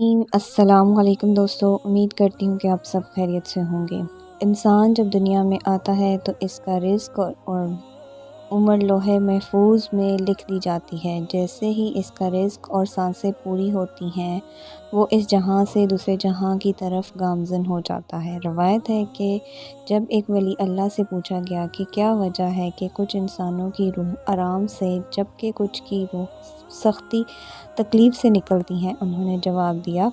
السلام علیکم دوستو، امید کرتی ہوں کہ آپ سب خیریت سے ہوں گے۔ انسان جب دنیا میں آتا ہے تو اس کا رزق اور عمر لوح محفوظ میں لکھ دی جاتی ہے۔ جیسے ہی اس کا رزق اور سانسیں پوری ہوتی ہیں وہ اس جہاں سے دوسرے جہاں کی طرف گامزن ہو جاتا ہے۔ روایت ہے کہ جب ایک ولی اللہ سے پوچھا گیا کہ کیا وجہ ہے کہ کچھ انسانوں کی روح آرام سے جبکہ کچھ کی روح سختی تکلیف سے نکلتی ہیں، انہوں نے جواب دیا،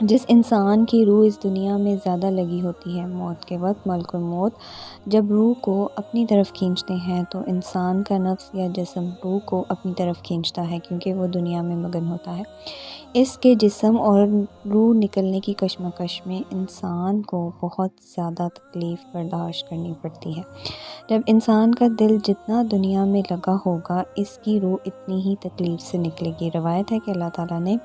جس انسان کی روح اس دنیا میں زیادہ لگی ہوتی ہے، موت کے وقت ملک الموت جب روح کو اپنی طرف کھینچتے ہیں تو انسان کا نفس یا جسم روح کو اپنی طرف کھینچتا ہے کیونکہ وہ دنیا میں مگن ہوتا ہے۔ اس کے جسم اور روح نکلنے کی کشمکش میں انسان کو بہت زیادہ تکلیف برداشت کرنی پڑتی ہے۔ جب انسان کا دل جتنا دنیا میں لگا ہوگا اس کی روح اتنی ہی تکلیف سے نکلے گی۔ روایت ہے کہ اللہ تعالیٰ نے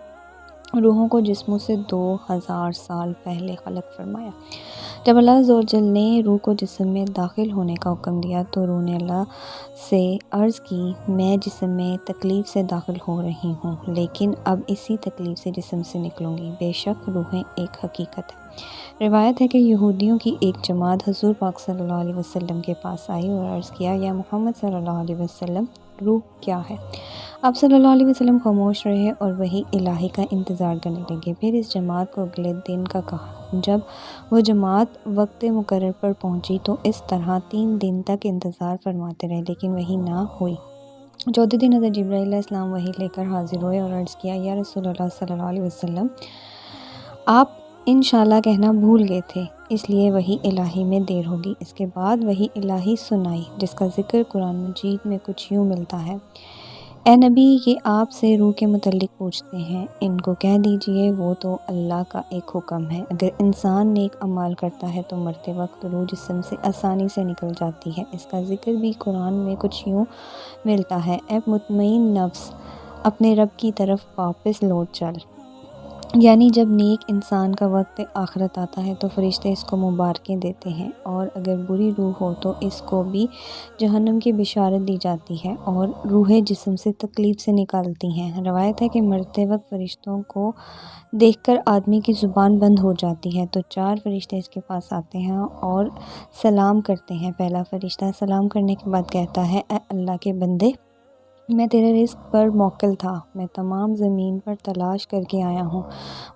روحوں کو جسموں سے 2000 سال پہلے خلق فرمایا۔ جب اللہ عز و جل نے روح کو جسم میں داخل ہونے کا حکم دیا تو روح نے اللہ سے عرض کی، میں جسم میں تکلیف سے داخل ہو رہی ہوں لیکن اب اسی تکلیف سے جسم سے نکلوں گی۔ بے شک روحیں ایک حقیقت ہے۔ روایت ہے کہ یہودیوں کی ایک جماعت حضور پاک صلی اللہ علیہ وسلم کے پاس آئی اور عرض کیا، یا محمد صلی اللہ علیہ وسلم، روح کیا ہے؟ آپ صلی اللہ علیہ وسلم خاموش رہے اور وحی الہی کا انتظار کرنے لگے۔ پھر اس جماعت کو اگلے دن کا کہا۔ جب وہ جماعت وقت مقرر پر پہنچی تو اس طرح 3 دن تک انتظار فرماتے رہے لیکن وحی نہ ہوئی۔ چوتھے دن حضرت جبرائیل علیہ السلام وحی لے کر حاضر ہوئے اور عرض کیا، یا رسول اللہ صلی اللہ علیہ وسلم، آپ انشاءاللہ کہنا بھول گئے تھے اس لیے وحی الہی میں دیر ہوگی۔ اس کے بعد وحی الہی سنائی جس کا ذکر قرآن مجید میں کچھ یوں ملتا ہے، اے نبی، یہ آپ سے روح کے متعلق پوچھتے ہیں، ان کو کہہ دیجئے وہ تو اللہ کا ایک حکم ہے۔ اگر انسان نیک اعمال کرتا ہے تو مرتے وقت روح جسم سے آسانی سے نکل جاتی ہے۔ اس کا ذکر بھی قرآن میں کچھ یوں ملتا ہے، اے مطمئن نفس، اپنے رب کی طرف واپس لوٹ چل۔ یعنی جب نیک انسان کا وقت آخرت آتا ہے تو فرشتے اس کو مبارکیں دیتے ہیں، اور اگر بری روح ہو تو اس کو بھی جہنم کی بشارت دی جاتی ہے اور روحیں جسم سے تکلیف سے نکالتی ہیں۔ روایت ہے کہ مرتے وقت فرشتوں کو دیکھ کر آدمی کی زبان بند ہو جاتی ہے تو 4 فرشتے اس کے پاس آتے ہیں اور سلام کرتے ہیں۔ پہلا فرشتہ سلام کرنے کے بعد کہتا ہے، اے اللہ کے بندے، میں تیرے رزق پر موکل تھا، میں تمام زمین پر تلاش کر کے آیا ہوں،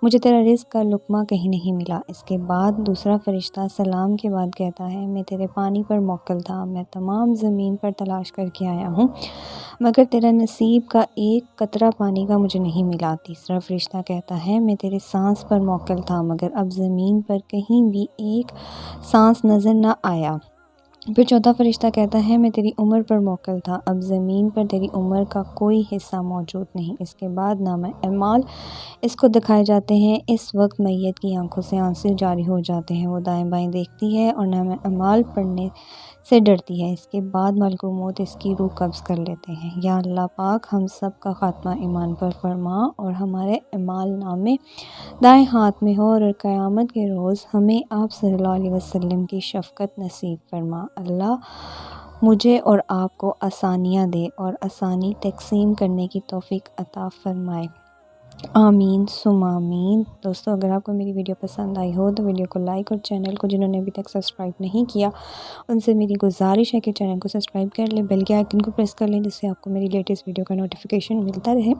مجھے تیرا رزق کا لقمہ کہیں نہیں ملا۔ اس کے بعد دوسرا فرشتہ سلام کے بعد کہتا ہے، میں تیرے پانی پر موکل تھا، میں تمام زمین پر تلاش کر کے آیا ہوں مگر تیرا نصیب کا ایک قطرہ پانی کا مجھے نہیں ملا۔ تیسرا فرشتہ کہتا ہے، میں تیرے سانس پر موکل تھا مگر اب زمین پر کہیں بھی ایک سانس نظر نہ آیا۔ پھر چوتھا فرشتہ کہتا ہے، میں تیری عمر پر موکل تھا، اب زمین پر تیری عمر کا کوئی حصہ موجود نہیں۔ اس کے بعد نامہ اعمال اس کو دکھائے جاتے ہیں۔ اس وقت میت کی آنکھوں سے آنسو جاری ہو جاتے ہیں، وہ دائیں بائیں دیکھتی ہے اور نامہ اعمال پڑھنے سے ڈرتی ہے۔ اس کے بعد ملک الموت اس کی روح قبض کر لیتے ہیں۔ یا اللہ پاک ہم سب کا خاتمہ ایمان پر فرما اور ہمارے اعمال نامے دائیں ہاتھ میں ہو، اور قیامت کے روز ہمیں آپ صلی اللہ علیہ وسلم کی شفقت نصیب فرما۔ اللہ مجھے اور آپ کو آسانیاں دے اور آسانی تقسیم کرنے کی توفیق عطا فرمائے، آمین ثم آمین۔ دوستو، اگر آپ کو میری ویڈیو پسند آئی ہو تو ویڈیو کو لائک، اور چینل کو جنہوں نے ابھی تک سبسکرائب نہیں کیا ان سے میری گزارش ہے کہ چینل کو سبسکرائب کر لیں، بیل کے آئیکن کو پریس کر لیں جس سے آپ کو میری لیٹسٹ ویڈیو کا نوٹیفیکیشن ملتا رہے۔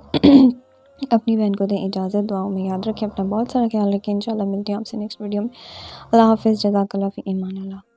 اپنی بہن کو دیں اجازت، دعاؤں میں یاد رکھیں، اپنا بہت سارا خیال رکھیں۔ انشاءاللہ ملتے ہیں آپ سے نیکسٹ ویڈیو میں۔ اللہ حافظ، جزاک اللہ فی امان اللہ۔